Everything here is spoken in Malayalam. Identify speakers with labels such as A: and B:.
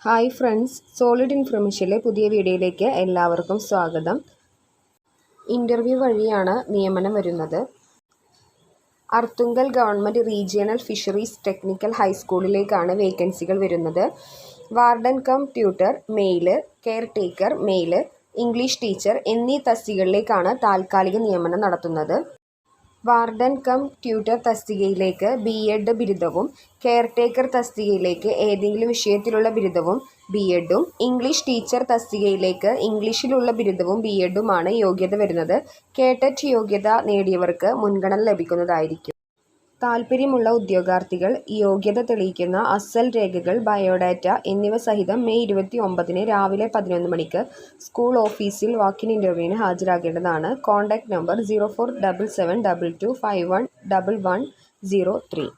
A: ഹായ് ഫ്രണ്ട്സ്, സോളിഡ് ഇൻഫർമേഷനിലെ പുതിയ വീഡിയോയിലേക്ക് എല്ലാവർക്കും സ്വാഗതം. ഇൻ്റർവ്യൂ വഴിയാണ് നിയമനം വരുന്നത്. Arthunkal government regional fisheries technical ഹൈസ്കൂളിലേക്കാണ് വേക്കൻസികൾ വരുന്നത്. Warden cum tutor male, caretaker male, English teacher എന്നീ തസ്തികകളിലേക്കാണ് താൽക്കാലിക നിയമനം നടത്തുന്നത്. വാർഡൻ കം ട്യൂട്ടർ തസ്തികയിലേക്ക് BEd ബിരുദവും, കെയർ ടേക്കർ തസ്തികയിലേക്ക് ഏതെങ്കിലും വിഷയത്തിലുള്ള ബിരുദവും BEdഉം, ഇംഗ്ലീഷ് ടീച്ചർ തസ്തികയിലേക്ക് ഇംഗ്ലീഷിലുള്ള ബിരുദവും BEdഉമാണ് യോഗ്യത വരുന്നത്. കേട്ടറ്റ് യോഗ്യത നേടിയവർക്ക് മുൻഗണന ലഭിക്കുന്നതായിരിക്കും. താൽപ്പര്യമുള്ള ഉദ്യോഗാർത്ഥികൾ യോഗ്യത തെളിയിക്കുന്ന അസൽ രേഖകൾ, ബയോഡാറ്റ എന്നിവ സഹിതം മെയ് 29 രാവിലെ 11 മണിക്ക് സ്കൂൾ ഓഫീസിൽ വാക്കിൻ ഇൻ്റർവ്യൂവിന് ഹാജരാകേണ്ടതാണ്. Contact number 047722511103.